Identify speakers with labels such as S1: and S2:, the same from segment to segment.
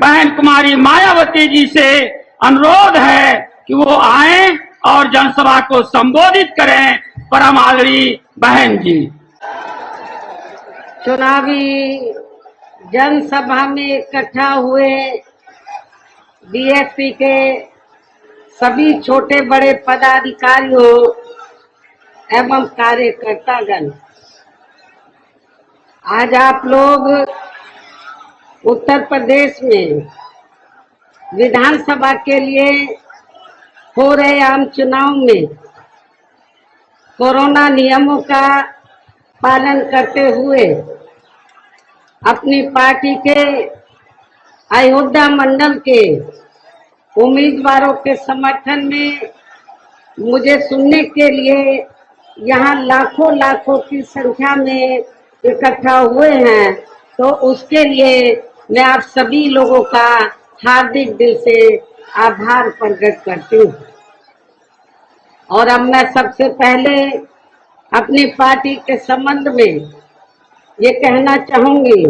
S1: बहन कुमारी मायावती जी से अनुरोध है कि वो आए और जनसभा को संबोधित करें। परम आदरणीय बहन जी।
S2: चुनावी जनसभा में इकट्ठा हुए बीएसपी के सभी छोटे बड़े पदाधिकारियों एवं कार्यकर्तागण, आज आप लोग उत्तर प्रदेश में विधानसभा के लिए हो रहे आम चुनाव में कोरोना नियमों का पालन करते हुए अपनी पार्टी के अयोध्या मंडल के उम्मीदवारों के समर्थन में मुझे सुनने के लिए यहाँ लाखों लाखों की संख्या में इकट्ठा हुए हैं, तो उसके लिए मैं आप सभी लोगों का हार्दिक दिल से आभार प्रकट करती हूँ। और अब मैं सबसे पहले अपनी पार्टी के संबंध में ये कहना चाहूंगी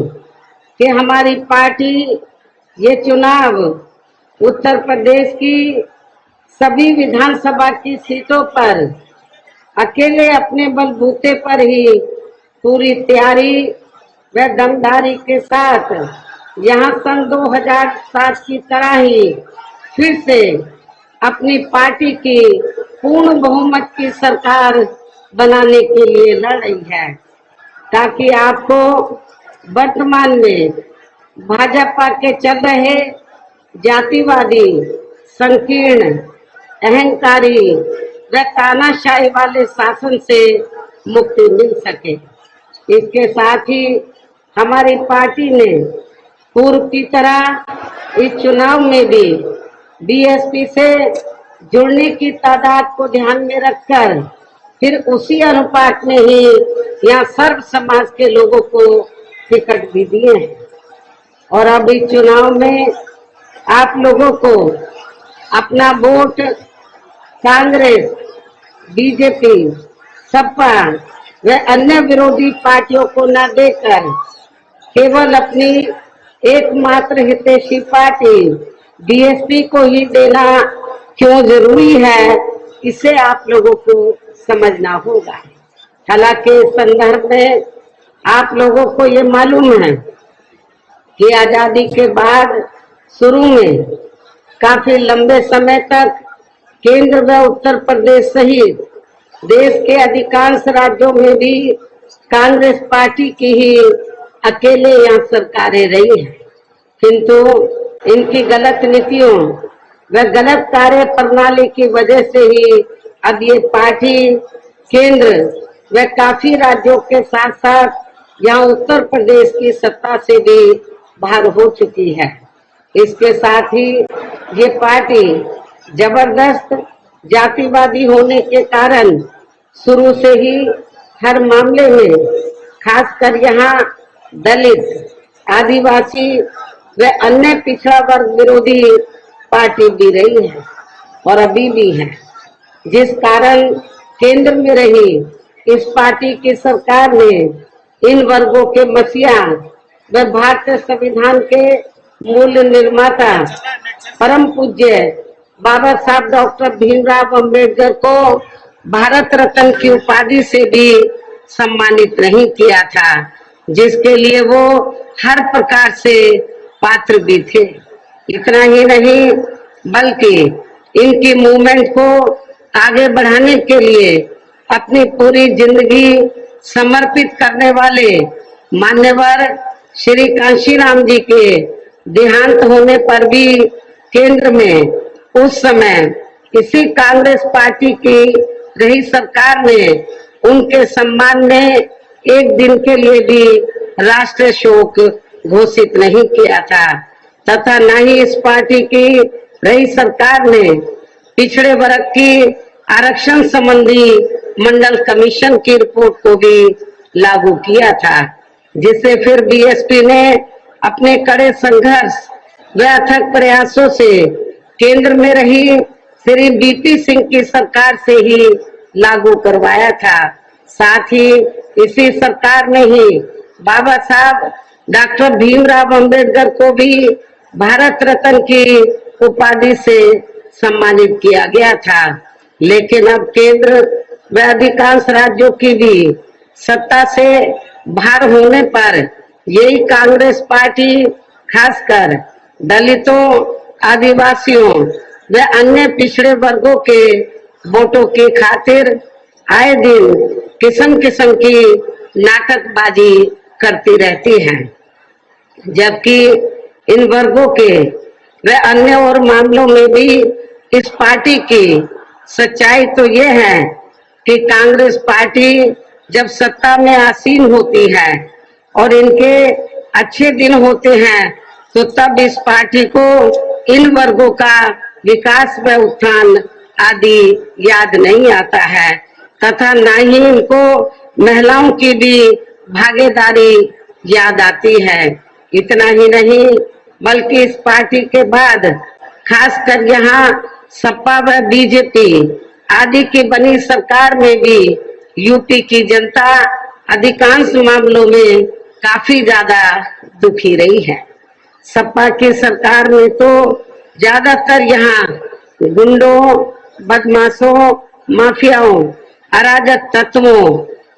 S2: कि हमारी पार्टी ये चुनाव उत्तर प्रदेश की सभी विधानसभा की सीटों पर अकेले अपने बलबूते पर ही पूरी तैयारी व दमदारी के साथ यहाँ सन 2007 की तरह ही फिर से अपनी पार्टी की पूर्ण बहुमत की सरकार बनाने के लिए लड़ रही है, ताकि आपको वर्तमान में भाजपा के चल रहे जातिवादी, संकीर्ण, अहंकारी व तानाशाही वाले शासन से मुक्ति मिल सके। इसके साथ ही हमारी पार्टी ने पूर्व की तरह इस चुनाव में भी बीएसपी से जुड़ने की तादाद को ध्यान में रखकर फिर उसी अनुपात में ही यहाँ सर्व समाज के लोगों को टिकट भी दिए हैं। और अब इस चुनाव में आप लोगों को अपना वोट कांग्रेस, बीजेपी, सपा व अन्य विरोधी पार्टियों को न देकर केवल अपनी एकमात्र हितैषी पार्टी बीएसपी को ही देना क्यों जरूरी है, इसे आप लोगों को समझना होगा। हालांकि इस संदर्भ में आप लोगों को ये मालूम है कि आजादी के बाद शुरू में काफी लंबे समय तक केंद्र व उत्तर प्रदेश सहित देश के अधिकांश राज्यों में भी कांग्रेस पार्टी की ही अकेले यहाँ सरकारें रही हैं, किंतु इनकी गलत नीतियों व गलत कार्य प्रणाली की वजह से ही अब ये पार्टी केंद्र व काफी राज्यों के साथ साथ यहाँ उत्तर प्रदेश की सत्ता से भी बाहर हो चुकी है। इसके साथ ही ये पार्टी जबरदस्त जातिवादी होने के कारण शुरू से ही हर मामले में खासकर यहाँ दलित, आदिवासी व अन्य पिछड़ा वर्ग विरोधी पार्टी भी रही है और अभी भी है, जिस कारण केंद्र में रही इस पार्टी की सरकार ने इन वर्गों के मसीहा व भारतीय संविधान के मूल निर्माता परम पूज्य बाबा साहब डॉक्टर भीमराव अंबेडकर को भारत रत्न की उपाधि से भी सम्मानित नहीं किया था, जिसके लिए वो हर प्रकार से पात्र भी थे। इतना ही नहीं बल्कि इनकी मूवमेंट को आगे बढ़ाने के लिए अपनी पूरी जिंदगी समर्पित करने वाले मान्यवर श्री कांशीराम जी के देहांत होने पर भी केंद्र में उस समय इसी कांग्रेस पार्टी की रही सरकार ने उनके सम्मान में एक दिन के लिए भी राष्ट्रीय शोक घोषित नहीं किया था, तथा न ही इस पार्टी की रही सरकार ने पिछड़े वर्ग की आरक्षण संबंधी मंडल कमीशन की रिपोर्ट को भी लागू किया था, जिसे फिर बीएसपी ने अपने कड़े संघर्ष व अथक प्रयासों से केंद्र में रही श्री बीपी सिंह की सरकार से ही लागू करवाया था। साथ ही इसी सरकार ने ही बाबा साहब डॉक्टर भीमराव अंबेडकर को भी भारत रत्न की उपाधि से सम्मानित किया गया था। लेकिन अब केंद्र व अधिकांश राज्यों की भी सत्ता से बाहर होने पर यही कांग्रेस पार्टी खासकर दलितों, आदिवासियों व अन्य पिछड़े वर्गों के वोटों की खातिर आए दिन किस्म किस्म की नाटकबाजी करती रहती है, जबकि इन वर्गों के व अन्य और मामलों में भी इस पार्टी की सच्चाई तो ये है कि कांग्रेस पार्टी जब सत्ता में आसीन होती है और इनके अच्छे दिन होते हैं तो तब इस पार्टी को इन वर्गों का विकास व उत्थान आदि याद नहीं आता है तथा न ही इनको महिलाओं की भी भागीदारी याद आती है। इतना ही नहीं बल्कि इस पार्टी के बाद खासकर यहाँ सपा व बीजेपी आदि की बनी सरकार में भी यूपी की जनता अधिकांश मामलों में काफी ज्यादा दुखी रही है। सपा की सरकार में तो ज्यादातर यहाँ गुंडों, बदमाशों, माफियाओं, अराजक तत्वों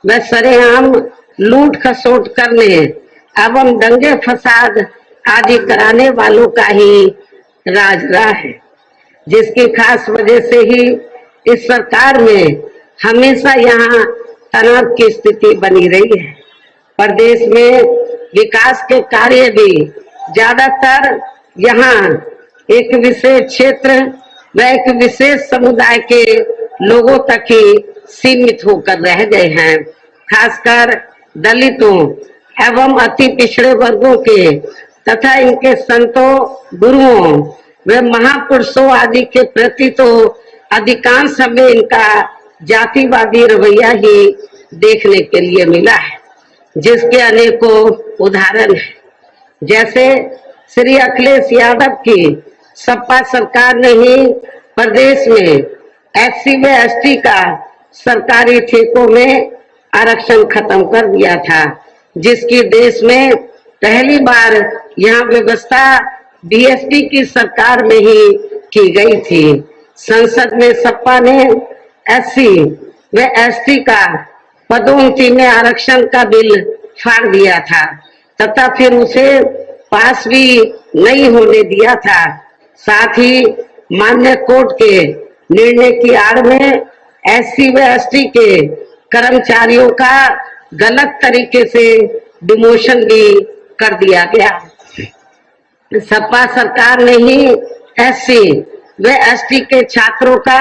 S2: व सरेआम लूट खसोट करने एवं दंगे फसाद आदि कराने वालों का ही राज रहा है, जिसकी खास वजह से ही इस सरकार में हमेशा यहाँ तनाव की स्थिति बनी रही है। प्रदेश में विकास के कार्य भी ज्यादातर यहाँ एक विशेष क्षेत्र व एक विशेष समुदाय के लोगों तक ही सीमित होकर रह गए हैं। खासकर दलितों एवं अति पिछड़े वर्गों के तथा इनके संतों, गुरुओं व महापुरुषों आदि के प्रति तो अधिकांश हमें इनका जातिवादी रवैया ही देखने के लिए मिला है, जिसके अनेकों उदाहरण हैं। जैसे श्री अखिलेश यादव की सपा सरकार ने ही प्रदेश में SC व ST का सरकारी ठेकों में आरक्षण खत्म कर दिया था, जिसकी देश में पहली बार यहाँ व्यवस्था BSP की सरकार में ही की गई थी। संसद में सपा ने SC व ST का पदोन्नति में आरक्षण का बिल फाड़ दिया था तथा फिर उसे पास भी नहीं होने दिया था। साथ ही मान्य कोर्ट के निर्णय की आड़ में SC व ST के कर्मचारियों का गलत तरीके से डिमोशन भी कर दिया गया। सपा सरकार ने ही SC व ST के छात्रों का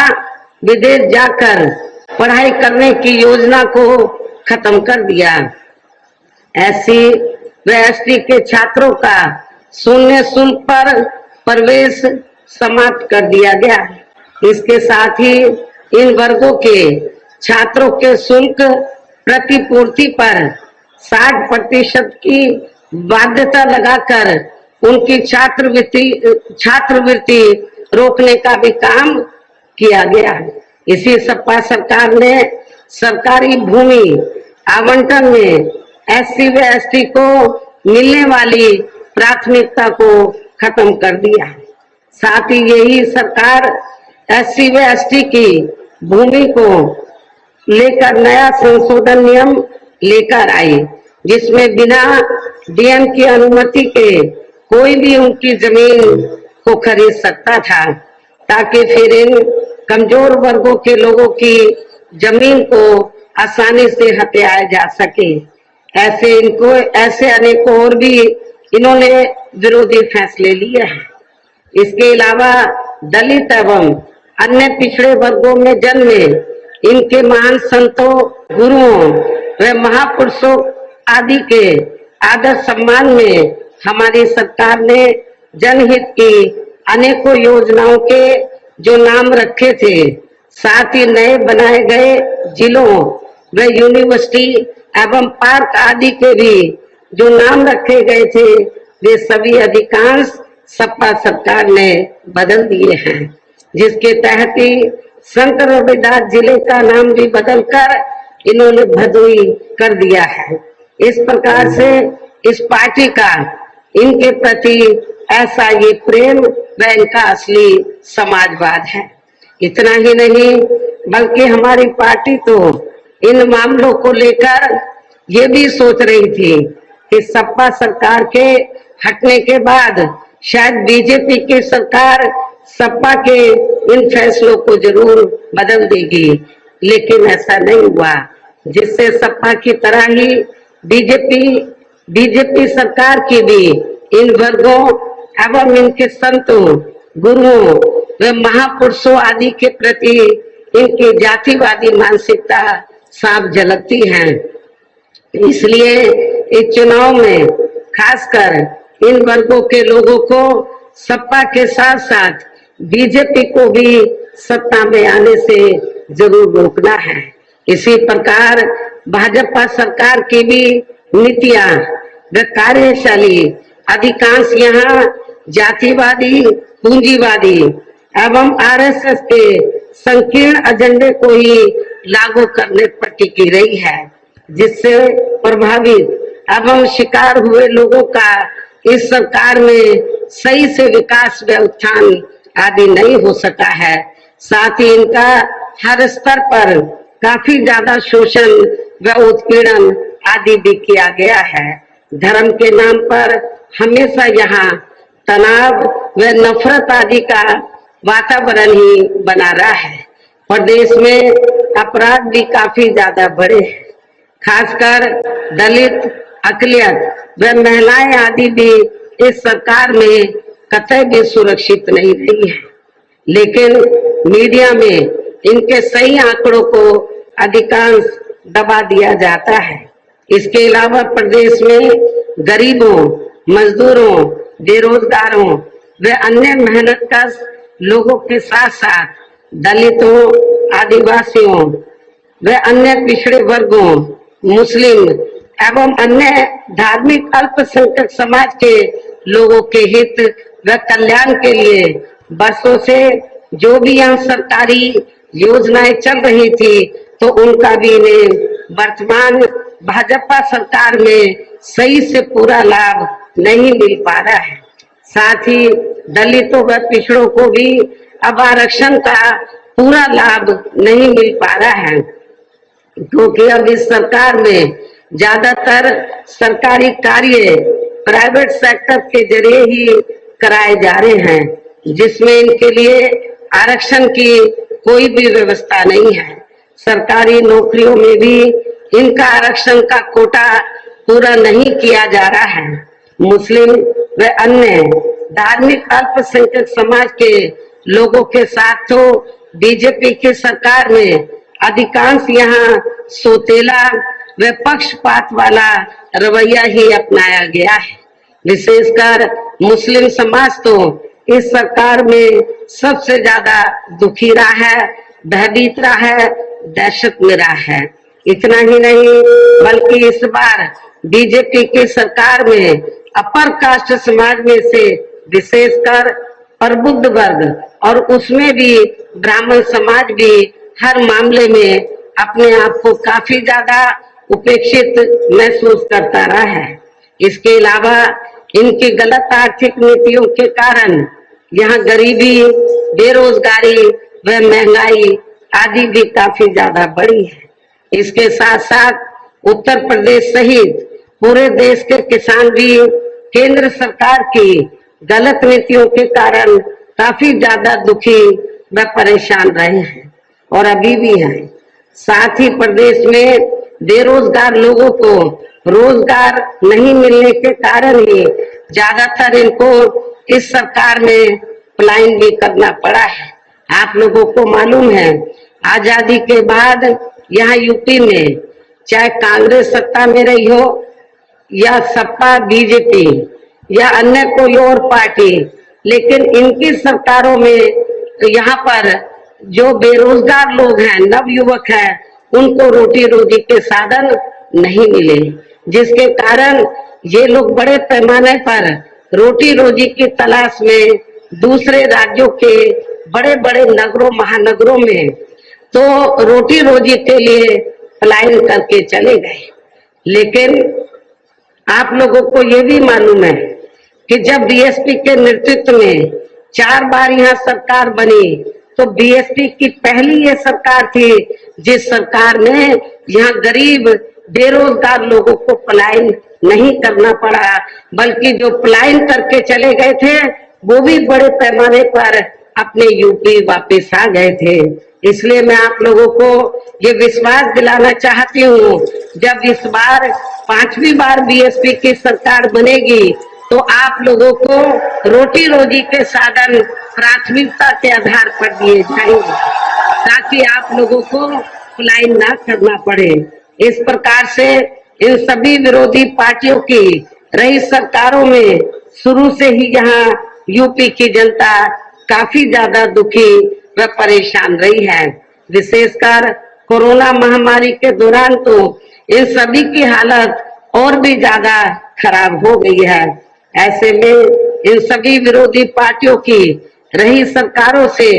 S2: विदेश जाकर पढ़ाई करने की योजना को खत्म कर दिया। SC व ST के छात्रों का शून्य शुल्क पर प्रवेश समाप्त कर दिया गया। इसके साथ ही इन वर्गों के छात्रों के शुल्क प्रतिपूर्ति पर 60% की बाध्यता लगाकर उनकी छात्रवृत्ति रोकने का भी काम किया गया। इसी सपा सरकार ने सरकारी भूमि आवंटन में SC व ST को मिलने वाली प्राथमिकता को खत्म कर दिया। साथ ही यही सरकार SC व ST की भूमि को लेकर नया संशोधन नियम लेकर आई, जिसमें बिना DM की अनुमति के कोई भी उनकी जमीन को खरीद सकता था, ताकि फिर इन कमजोर वर्गों के लोगों की जमीन को आसानी से हथियाया जा सके। ऐसे अनेकों और भी इन्होंने विरोधी फैसले लिए हैं। इसके अलावा दलित एवं अन्य पिछड़े वर्गों में जन्मे इनके महान संतों, गुरुओं व महापुरुषों आदि के आदर सम्मान में हमारी सरकार ने जनहित की अनेकों योजनाओं के जो नाम रखे थे, साथ ही नए बनाए गए जिलों व यूनिवर्सिटी एवं पार्क आदि के भी जो नाम रखे गए थे, वे सभी अधिकांश सपा सरकार ने बदल दिए हैं, जिसके तहत ही संत रविदास जिले का नाम भी बदलकर इन्होंने भदोई कर दिया है। इस प्रकार से इस पार्टी का इनके प्रति ऐसा ये प्रेम व इनका असली समाजवाद है। इतना ही नहीं बल्कि हमारी पार्टी तो इन मामलों को लेकर ये भी सोच रही थी कि सपा सरकार के हटने के बाद शायद बीजेपी की सरकार सपा के इन फैसलों को जरूर बदल देगी, लेकिन ऐसा नहीं हुआ, जिससे सपा की तरह ही बीजेपी सरकार की भी इन वर्गों एवं इनके संतों, गुरुओं व महापुरुषों आदि के प्रति इनकी जातिवादी मानसिकता साफ झलकती है। इसलिए इस चुनाव में खासकर इन वर्गों के लोगों को सपा के साथ साथ बीजेपी को भी सत्ता में आने से जरूर रोकना है। इसी प्रकार भाजपा सरकार की भी नीतियां व कार्यशैली अधिकांश यहाँ जातिवादी, पूंजीवादी एवं आरएसएस के संकीर्ण एजेंडे को ही लागू करने पर टिकी रही है, जिससे प्रभावित एवं शिकार हुए लोगों का इस सरकार में सही से विकास व उत्थान आदि नहीं हो सका है। साथ ही इनका हर स्तर पर काफी ज्यादा शोषण व उत्पीड़न आदि भी किया गया है। धर्म के नाम पर हमेशा यहाँ तनाव व नफरत आदि का वातावरण ही बना रहा है। प्रदेश में अपराध भी काफी ज्यादा बढ़े हैं, खासकर दलित, अकलियत व महिलाएं आदि भी इस सरकार में कतई भी सुरक्षित नहीं रही है। लेकिन मीडिया में इनके सही आंकड़ों को अधिकांश दबा दिया जाता है। इसके अलावा प्रदेश में गरीबों, मजदूरों, बेरोजगारों व अन्य मेहनतकश लोगों के साथ साथ दलितों, आदिवासियों व अन्य पिछड़े वर्गों, मुस्लिम एवं अन्य धार्मिक अल्पसंख्यक समाज के लोगों के हित व कल्याण के लिए बरसों से जो भी यहाँ सरकारी योजनाएं चल रही थी, तो उनका भी इन्हें वर्तमान भाजपा सरकार में सही से पूरा लाभ नहीं मिल पा रहा है। साथ ही दलितों व पिछड़ों को भी अब आरक्षण का पूरा लाभ नहीं मिल पा रहा है, क्योंकि अब इस सरकार में ज्यादातर सरकारी कार्य प्राइवेट सेक्टर के जरिए ही कराए जा रहे हैं, जिसमें इनके लिए आरक्षण की कोई भी व्यवस्था नहीं है। सरकारी नौकरियों में भी इनका आरक्षण का कोटा पूरा नहीं किया जा रहा है। मुस्लिम व अन्य धार्मिक अल्पसंख्यक समाज के लोगों के साथ तो बीजेपी की सरकार में अधिकांश यहाँ सोतेला व पक्षपात वाला रवैया ही अपनाया गया है। विशेषकर मुस्लिम समाज तो इस सरकार में सबसे ज्यादा दुखी रहा है, भयभीत रहा है, दहशत में रहा है। इतना ही नहीं बल्कि इस बार बीजेपी की सरकार में अपर कास्ट समाज में से विशेषकर प्रबुद्ध वर्ग और उसमें भी ब्राह्मण समाज भी हर मामले में अपने आप को काफी ज्यादा उपेक्षित महसूस करता रहा है। इसके अलावा इनकी गलत आर्थिक नीतियों के कारण यहाँ गरीबी, बेरोजगारी व महंगाई आदि भी काफी ज्यादा बढ़ी है। इसके साथ साथ उत्तर प्रदेश सहित पूरे देश के किसान भी केंद्र सरकार की गलत नीतियों के कारण काफी ज्यादा दुखी व परेशान रहे हैं और अभी भी हैं। साथ ही प्रदेश में बेरोजगार लोगों को रोजगार नहीं मिलने के कारण ही ज्यादातर इनको इस सरकार में पलायन भी करना पड़ा है। आप लोगों को मालूम है, आजादी के बाद यहाँ यूपी में चाहे कांग्रेस सत्ता में रही हो या सपा, बीजेपी या अन्य कोई और पार्टी, लेकिन इनकी सरकारों में यहाँ पर जो बेरोजगार लोग हैं, नवयुवक हैं, उनको रोटी रोजी के साधन नहीं मिले, जिसके कारण ये लोग बड़े पैमाने पर रोटी रोजी की तलाश में दूसरे राज्यों के बड़े बड़े नगरों, महानगरों में तो रोटी रोजी के लिए पलायन करके चले गए। लेकिन आप लोगों को ये भी मालूम है कि जब बीएसपी के नेतृत्व में 4 बार यहाँ सरकार बनी तो बीएसपी की पहली ये सरकार थी जिस सरकार ने यहाँ गरीब बेरोजगार लोगों को पलायन नहीं करना पड़ा, बल्कि जो पलायन करके चले गए थे वो भी बड़े पैमाने पर अपने यूपी वापस आ गए थे। इसलिए मैं आप लोगों को ये विश्वास दिलाना चाहती हूँ, जब इस बार 5वीं बार बीएसपी की सरकार बनेगी तो आप लोगों को रोटी रोजी के साधन प्राथमिकता के आधार पर दिए जाएंगे ताकि आप लोगों को पलायन ना करना पड़े। इस प्रकार से इन सभी विरोधी पार्टियों की रही सरकारों में शुरू से ही यहाँ यूपी की जनता काफी ज्यादा दुखी व परेशान रही है। विशेषकर कोरोना महामारी के दौरान तो इन सभी की हालत और भी ज्यादा खराब हो गई है। ऐसे में इन सभी विरोधी पार्टियों की रही सरकारों से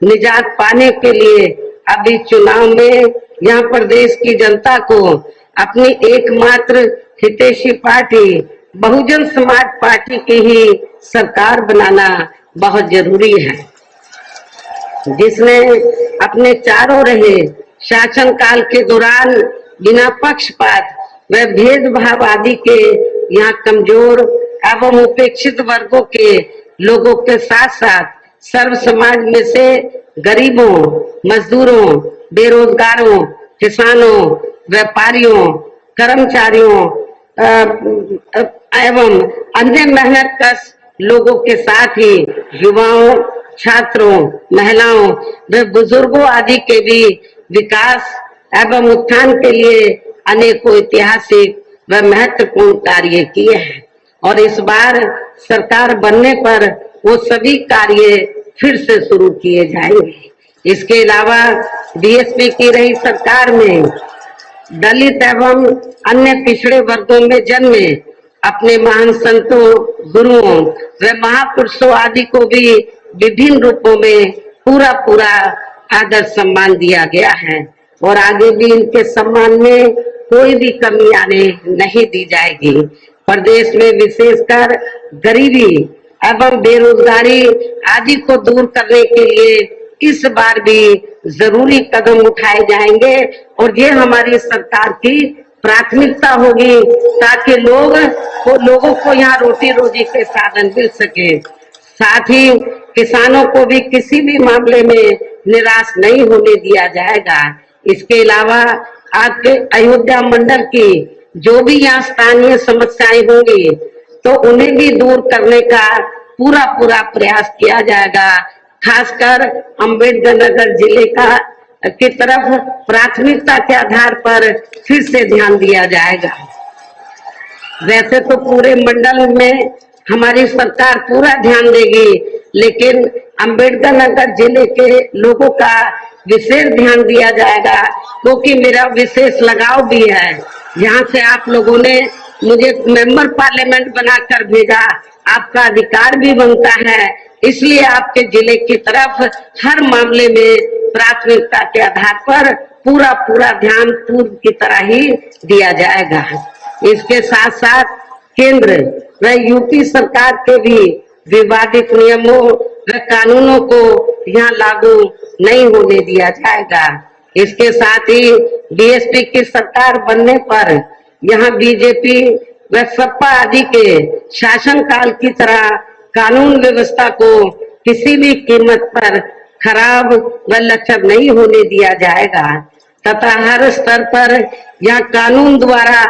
S2: निजात पाने के लिए अभी चुनाव में यहाँ प्रदेश की जनता को अपनी एकमात्र हितैषी पार्टी बहुजन समाज पार्टी की ही सरकार बनाना बहुत जरूरी है, जिसने अपने चारों रहे शासन काल के दौरान बिना पक्षपात व भेदभाव आदि के यहाँ कमजोर एवं उपेक्षित वर्गों के लोगों के साथ साथ सर्व समाज में से गरीबों, मजदूरों, बेरोजगारों, किसानों, व्यापारियों, कर्मचारियों एवं अन्य मेहनतकश लोगों के साथ ही युवाओं, छात्रों, महिलाओं व बुजुर्गों आदि के भी विकास एवं उत्थान के लिए अनेकों ऐतिहासिक व महत्वपूर्ण कार्य किए हैं और इस बार सरकार बनने पर वो सभी कार्य फिर से शुरू किए जाएंगे। इसके अलावा बीएसपी की रही सरकार में दलित एवं अन्य पिछड़े वर्गों में जन्मे अपने महान संतों, गुरुओं व महापुरुषों आदि को भी विभिन्न रूपों में पूरा आदर सम्मान दिया गया है और आगे भी इनके सम्मान में कोई भी कमी आने नहीं दी जाएगी। प्रदेश में विशेषकर गरीबी एवं बेरोजगारी आदि को दूर करने के लिए इस बार भी जरूरी कदम उठाए जाएंगे और ये हमारी सरकार की प्राथमिकता होगी ताकि लोगों को यहाँ रोटी रोजी के साधन मिल सके। साथ ही किसानों को भी किसी भी मामले में निराश नहीं होने दिया जाएगा। इसके अलावा आपके अयोध्या मंडल की जो भी यहाँ स्थानीय समस्याएं होंगी तो उन्हें भी दूर करने का पूरा प्रयास किया जाएगा। खासकर अम्बेडकर नगर जिले की तरफ प्राथमिकता के आधार पर फिर से ध्यान दिया जाएगा। वैसे तो पूरे मंडल में हमारी सरकार पूरा ध्यान देगी, लेकिन अम्बेडकर नगर जिले के लोगों का विशेष ध्यान दिया जाएगा क्योंकि मेरा विशेष लगाव भी है। यहाँ से आप लोगों ने मुझे मेंबर पार्लियामेंट बनाकर भेजा, आपका अधिकार भी बनता है, इसलिए आपके जिले की तरफ हर मामले में प्राथमिकता के आधार पर पूरा ध्यान पूर्व की तरह ही दिया जाएगा। इसके साथ साथ केंद्र व यूपी सरकार के भी विवादित नियमों व कानूनों को यहाँ लागू नहीं होने दिया जाएगा। इसके साथ ही बीएसपी की सरकार बनने पर यहाँ बीजेपी व सपा आदि के शासन काल की तरह कानून व्यवस्था को किसी भी कीमत पर खराब व लचर नहीं होने दिया जाएगा तथा हर स्तर पर यहाँ कानून द्वारा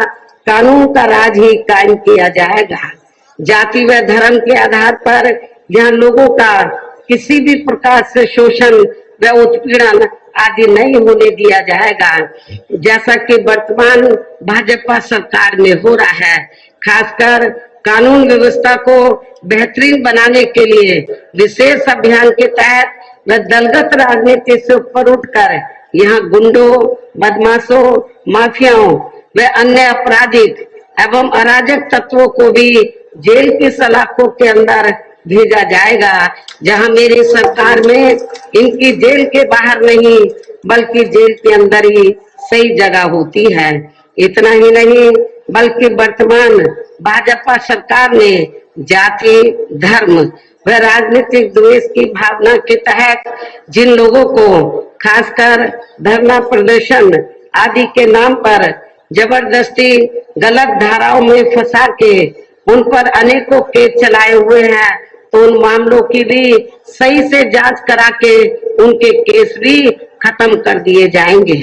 S2: कानून का राज ही कायम किया जाएगा। जाति व धर्म के आधार पर यहाँ लोगों का किसी भी प्रकार से शोषण व उत्पीड़न आदि नहीं होने दिया जाएगा, जैसा कि वर्तमान भाजपा सरकार में हो रहा है। खासकर कानून व्यवस्था को बेहतरीन बनाने के लिए विशेष अभियान के तहत व दलगत राजनीति से ऊपर उठकर यहाँ गुंडों, बदमाशों, माफियाओं व अन्य आपराधिक एवं अराजक तत्वों को भी जेल की सलाखों के अंदर भेजा जाएगा, जहां मेरी सरकार में इनकी जेल के बाहर नहीं बल्कि जेल के अंदर ही सही जगह होती है। इतना ही नहीं बल्कि वर्तमान भाजपा सरकार ने जाति, धर्म व राजनीतिक द्वेष की भावना के तहत जिन लोगों को खासकर धरना प्रदर्शन आदि के नाम पर जबरदस्ती गलत धाराओं में फंसा के उन पर अनेकों केस चलाए हुए हैं, तो उन मामलों की भी सही से जांच करा के उनके केस भी खत्म कर दिए जाएंगे।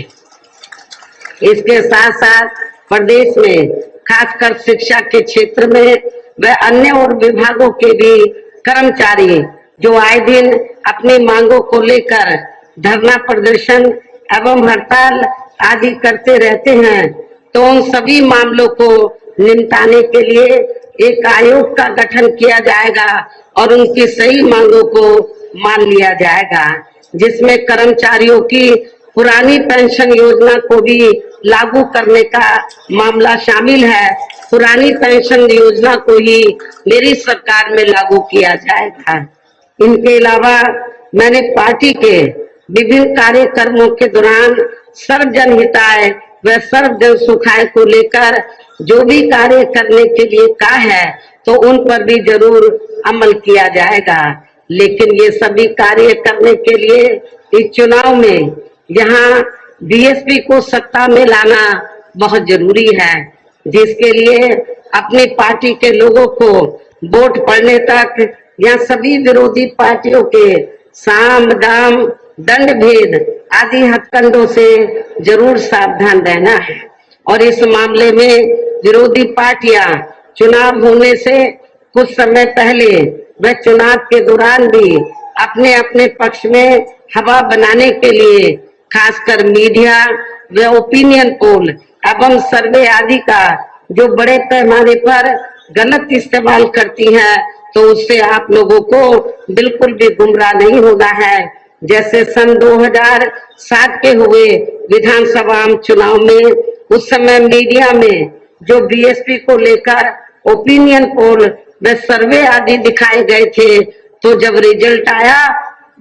S2: इसके साथ साथ प्रदेश में खासकर शिक्षा के क्षेत्र में व अन्य और विभागों के भी कर्मचारी जो आए दिन अपनी मांगों को लेकर धरना प्रदर्शन एवं हड़ताल आदि करते रहते हैं, तो उन सभी मामलों को निपटाने के लिए एक आयोग का गठन किया जाएगा और उनकी सही मांगों को मान लिया जाएगा, जिसमें कर्मचारियों की पुरानी पेंशन योजना को भी लागू करने का मामला शामिल है। पुरानी पेंशन योजना को ही मेरी सरकार में लागू किया जाएगा। इनके अलावा मैंने पार्टी के विभिन्न कार्यक्रमों के दौरान सर्वजन हिताय व सर्वजन सुखाय को लेकर जो भी कार्य करने के लिए कहा है, तो उन पर भी जरूर अमल किया जाएगा। लेकिन ये सभी कार्य करने के लिए इस चुनाव में यहाँ बीएसपी को सत्ता में लाना बहुत जरूरी है, जिसके लिए अपनी पार्टी के लोगों को वोट पड़ने तक या सभी विरोधी पार्टियों के साम दाम दंड भेद आदि हथकंडों से जरूर सावधान रहना है। और इस मामले में विरोधी पार्टियां चुनाव होने से कुछ समय पहले व चुनाव के दौरान भी अपने अपने पक्ष में हवा बनाने के लिए खासकर मीडिया व ओपिनियन पोल एवं सर्वे आदि का जो बड़े पैमाने पर गलत इस्तेमाल करती हैं, तो उससे आप लोगों को बिल्कुल भी गुमराह नहीं होना है। जैसे सन 2007 के हुए विधानसभा चुनाव में उस समय मीडिया में जो बीएसपी को लेकर ओपिनियन पोल व सर्वे आदि दिखाए गए थे, तो जब रिजल्ट आया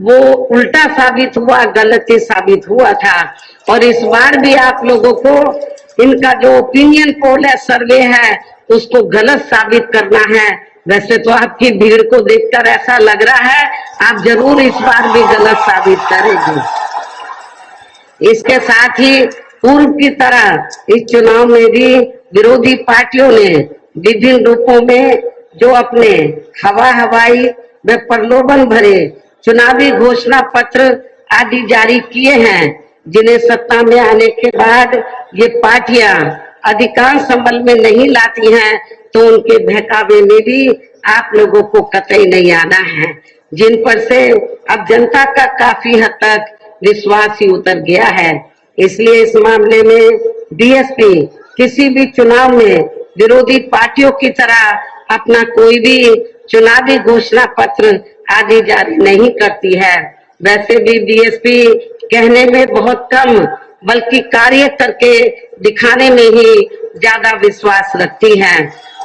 S2: वो उल्टा साबित हुआ, गलत ही साबित हुआ था। और इस बार भी आप लोगों को इनका जो ओपिनियन पोल है, सर्वे है, उसको गलत साबित करना है। वैसे तो आपकी भीड़ को देखकर ऐसा लग रहा है आप जरूर इस बार भी गलत साबित करेंगे। इसके साथ ही पूर्व की तरह इस चुनाव में भी विरोधी पार्टियों ने विभिन्न रूपों में जो अपने हवाई व प्रलोभन भरे चुनावी घोषणा पत्र आदि जारी किए हैं, जिन्हें सत्ता में आने के बाद ये पार्टियां अधिकांश अमल में नहीं लाती हैं, तो उनके बहकावे में भी आप लोगों को कतई नहीं आना है, जिन पर से अब जनता का काफी हद तक विश्वास ही उतर गया है। इसलिए इस मामले में बीएसपी किसी भी चुनाव में विरोधी पार्टियों की तरह अपना कोई भी चुनावी घोषणा पत्र आदि जारी नहीं करती है। वैसे भी बीएसपी कहने में बहुत कम बल्कि कार्य करके दिखाने में ही ज्यादा विश्वास रखती है।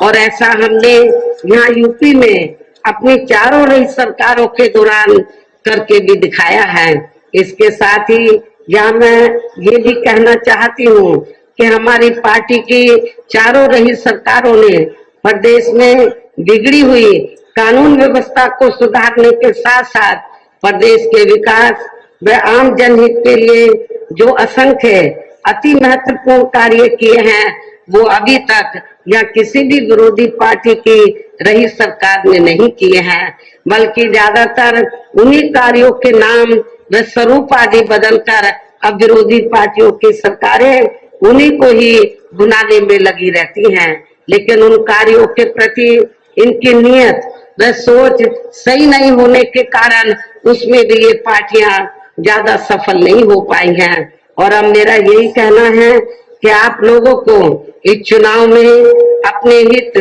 S2: और ऐसा हमने यहाँ यूपी में अपनी चारों रही सरकारों के दौरान करके भी दिखाया है। इसके साथ ही यहाँ मैं ये भी कहना चाहती हूँ कि हमारी पार्टी की चारों रही सरकारों ने प्रदेश में बिगड़ी हुई कानून व्यवस्था को सुधारने के साथ साथ प्रदेश के विकास व आम जनहित के लिए जो असंख्य अति महत्वपूर्ण कार्य किए हैं, वो अभी तक या किसी भी विरोधी पार्टी की रही सरकार ने नहीं किए हैं, बल्कि ज्यादातर उन्हीं कार्यों के नाम व स्वरूप आदि बदलकर अब विरोधी पार्टियों की सरकारें उन्हीं को ही भुनाने में लगी रहती हैं। लेकिन उन कार्यों के प्रति इनकी नियत व सोच सही नहीं होने के कारण उसमें भी ये पार्टियां ज्यादा सफल नहीं हो पाई हैं। और अब मेरा यही कहना है कि आप लोगों को इस चुनाव में अपने हित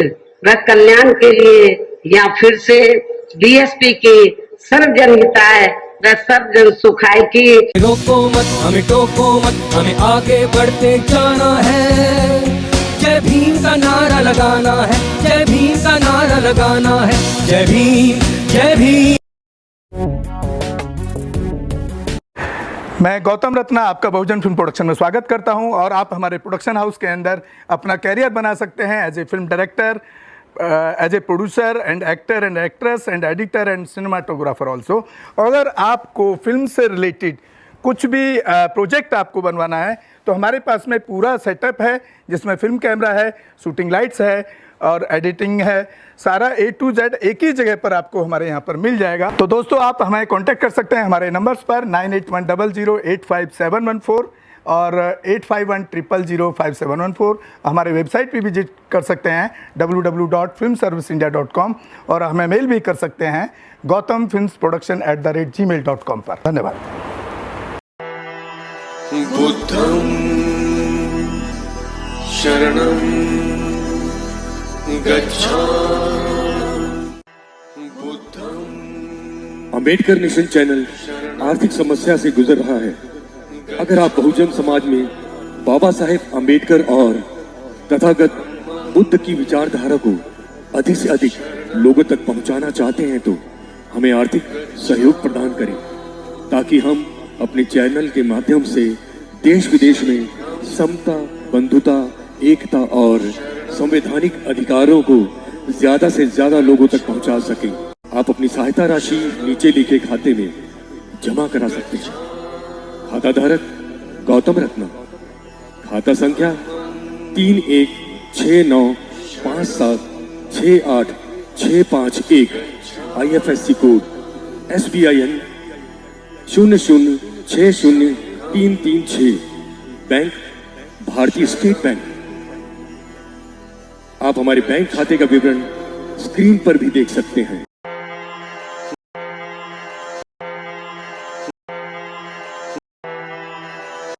S2: व कल्याण के लिए या फिर से बीएसपी की सर्वजन हिताय व सर्वजन सुखाय की
S3: रोको मत, हमें टोको मत, हमें आगे बढ़ते जाना है। जय भीम का नारा लगाना है, जय भीम का नारा लगाना है। जय भीम, जय भीम।
S4: मैं गौतम रत्ना आपका बहुजन फिल्म प्रोडक्शन में स्वागत करता हूं और आप हमारे प्रोडक्शन हाउस के अंदर अपना कैरियर बना सकते हैं as a film director, as a producer and actor and actress and editor and cinematographer also. अगर आपको फिल्म से रिलेटेड कुछ भी प्रोजेक्ट आपको बनवाना है तो हमारे पास में पूरा सेटअप है, जिसमें फिल्म कैमरा है, शूटिंग लाइट्स है और एडिटिंग है। सारा A to Z एक ही जगह पर आपको हमारे यहाँ पर मिल जाएगा। तो दोस्तों आप हमें कांटेक्ट कर सकते हैं हमारे नंबर्स पर 9810085714 और 8510005714। हमारे वेबसाइट पे विजिट कर सकते हैं www.filmserviceindia.com और हमें मेल भी कर सकते हैं gautamfilmsproduction@gmail.com पर। धन्यवाद।
S5: बुद्धं शरणं गच्छामि। अंबेडकर नेशन चैनल आर्थिक समस्या से गुजर रहा है। अगर आप बहुजन समाज में बाबा साहेब अंबेडकर और तथागत बुद्ध की विचारधारा को अधिक से अधिक लोगों तक पहुंचाना चाहते हैं तो हमें आर्थिक सहयोग प्रदान करें, ताकि हम अपने चैनल के माध्यम से देश विदेश में समता, बंधुता, एकता और संवैधानिक अधिकारों को ज्यादा से ज्यादा लोगों तक पहुंचा सकें। आप अपनी सहायता राशि नीचे लिखे खाते में जमा करा सकते हैं। खाता धारक गौतम रत्ना, खाता संख्या 316957686551, IFSC कोड SBIN 0060336, बैंक भारतीय स्टेट बैंक। आप हमारे बैंक खाते का विवरण स्क्रीन पर भी देख सकते हैं।